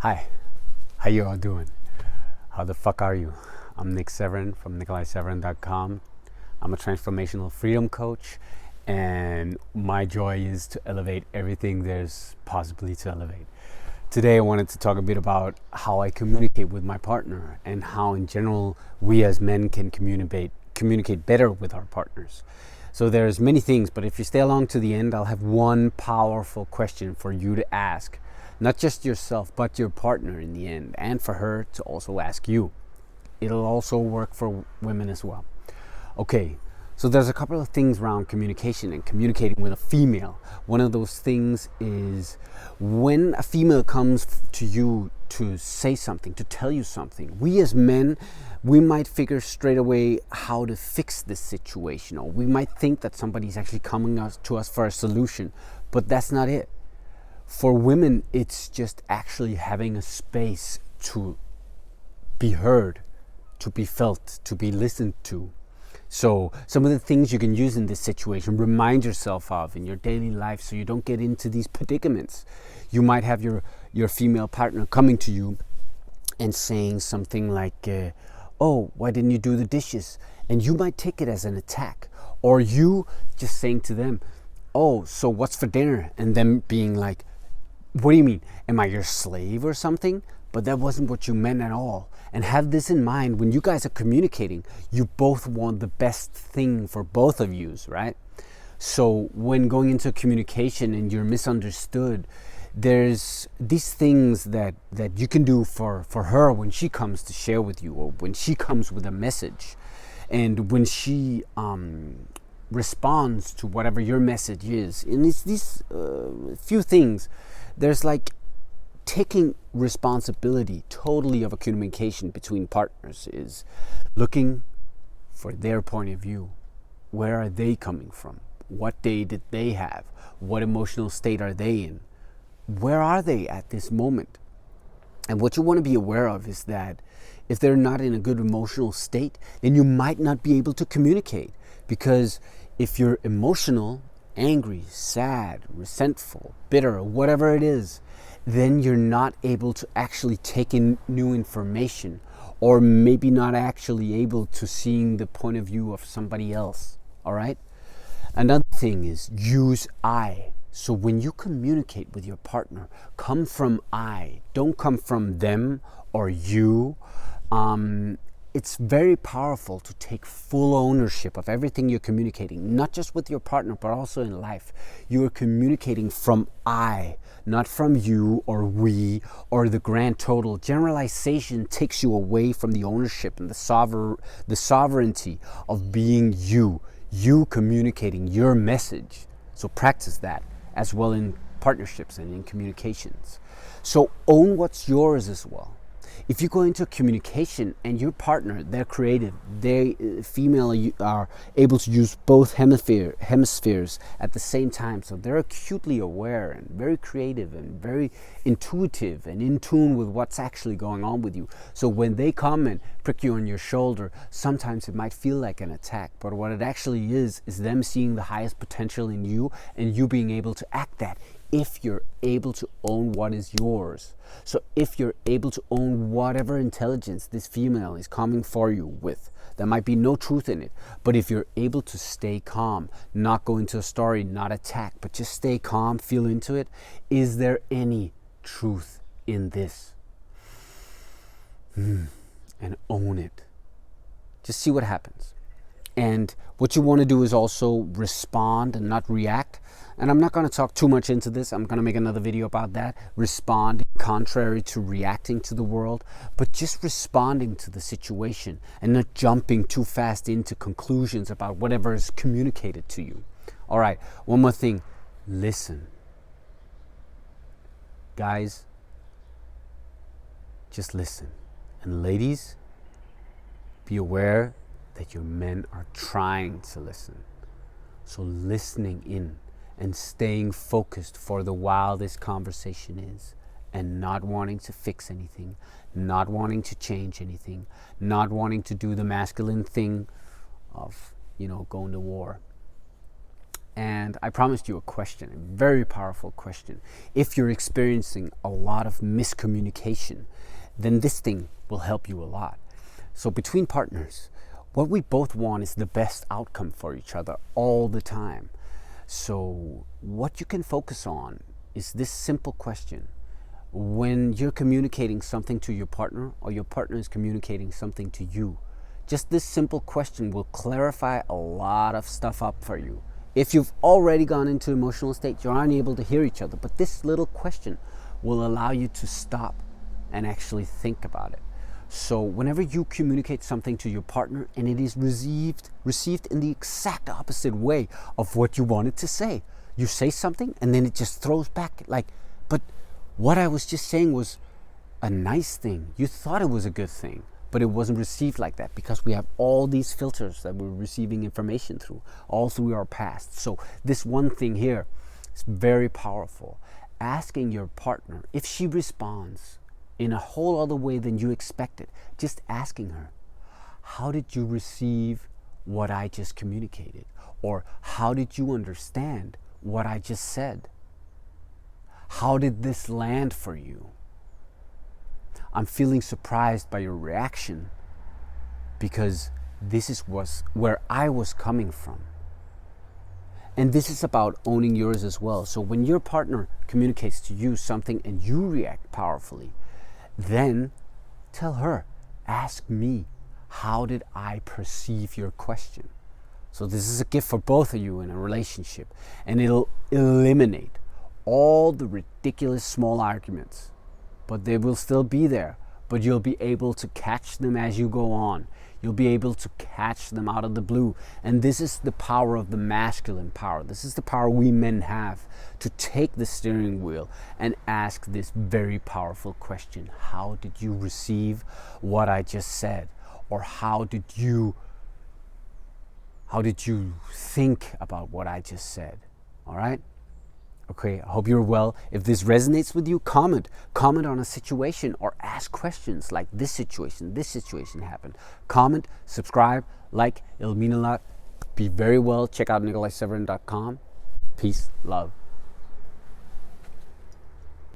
Hi, how you all doing? How the fuck are you? I'm Nick Severin from NicolaiSeverin.com. I'm a transformational freedom coach, and my joy is to elevate everything there's possibly to elevate. Today I wanted to talk a bit about how I communicate with my partner and how in general we as men can communicate better with our partners. So there's many things, but if you stay along to the end, I'll have one powerful question for you to ask. Not just yourself, but your partner in the end, and for her to also ask you. It'll also work for women as well. Okay, so there's a couple of things around communication and communicating with a female. One of those things is when a female comes to you to say something, to tell you something, we as men, we might figure straight away how to fix this situation, or we might think that somebody's actually coming to us for a solution, but that's not it. For women, it's just actually having a space to be heard, to be felt, to be listened to. So some of the things you can use in this situation, remind yourself of in your daily life so you don't get into these predicaments. You might have your female partner coming to you and saying something like, oh, why didn't you do the dishes? And you might take it as an attack. Or you just saying to them, oh, so what's for dinner? And them being like, what do you mean? Am I your slave or something? But that wasn't what you meant at all. And have this in mind, when you guys are communicating, you both want the best thing for both of you, right? So when going into communication and you're misunderstood, there's these things that you can do for her when she comes to share with you, or when she comes with a message. And when she responds to whatever your message is. And it's these few things. There's like taking responsibility totally of a communication between partners is looking for their point of view. Where are they coming from? What day did they have? What emotional state are they in? Where are they at this moment? And what you want to be aware of is that if they're not in a good emotional state, then you might not be able to communicate. Because if you're emotional, angry, sad, resentful, bitter, whatever it is, then you're not able to actually take in new information, or maybe not actually able to seeing the point of view of somebody else. All right? Another thing is use I. So when you communicate with your partner, come from I. Don't come from them or you. It's very powerful to take full ownership of everything you're communicating, not just with your partner, but also in life. You are communicating from I, not from you or we or the grand total. Generalization takes you away from the ownership and the sovereignty of being you communicating your message. So practice that as well in partnerships and in communications. So own what's yours as well. If you go into communication and your partner, they're creative, female are able to use both hemispheres at the same time. So they're acutely aware and very creative and very intuitive and in tune with what's actually going on with you. So when they come and prick you on your shoulder, sometimes it might feel like an attack. But what it actually is them seeing the highest potential in you and you being able to act that. If you're able to own what is yours. So if you're able to own whatever intelligence this female is coming for you with, there might be no truth in it, but if you're able to stay calm, not go into a story, not attack, but just stay calm, feel into it, is there any truth in this? And own it. Just see what happens. And what you want to do is also respond and not react. And I'm not going to talk too much into this. I'm going to make another video about that. Respond contrary to reacting to the world, but just responding to the situation and not jumping too fast into conclusions about whatever is communicated to you. All right, one more thing. Listen. Guys, just listen. And ladies, be aware that your men are trying to listen. So listening in and staying focused for the while this conversation is, and not wanting to fix anything, not wanting to change anything, not wanting to do the masculine thing of, going to war. And I promised you a question, a very powerful question. If you're experiencing a lot of miscommunication, then this thing will help you a lot. So between partners, what we both want is the best outcome for each other all the time. So what you can focus on is this simple question. When you're communicating something to your partner, or your partner is communicating something to you, just this simple question will clarify a lot of stuff up for you. If you've already gone into emotional state, you're unable to hear each other, but this little question will allow you to stop and actually think about it. So whenever you communicate something to your partner and it is received in the exact opposite way of what you wanted to say, you say something and then it just throws back like, but what I was just saying was a nice thing. You thought it was a good thing, but it wasn't received like that because we have all these filters that we're receiving information through, all through our past. So this one thing here is very powerful. Asking your partner, if she responds in a whole other way than you expected, just asking her, how did you receive what I just communicated? Or how did you understand what I just said? How did this land for you? I'm feeling surprised by your reaction because this was where I was coming from. And this is about owning yours as well. So when your partner communicates to you something and you react powerfully, then tell her, ask me, how did I perceive your question? So this is a gift for both of you in a relationship, and it'll eliminate all the ridiculous small arguments, but they will still be there, but you'll be able to catch them as you go on. You'll be able to catch them out of the blue. And this is the power of the masculine power. This is the power we men have to take the steering wheel and ask this very powerful question. How did you receive what I just said? Or how did you think about what I just said? All right? Okay, I hope you're well. If this resonates with you, comment on a situation or ask questions like this situation happened. Comment, subscribe, like, it'll mean a lot. Be very well. Check out NicolaiSeverin.com. Peace, love.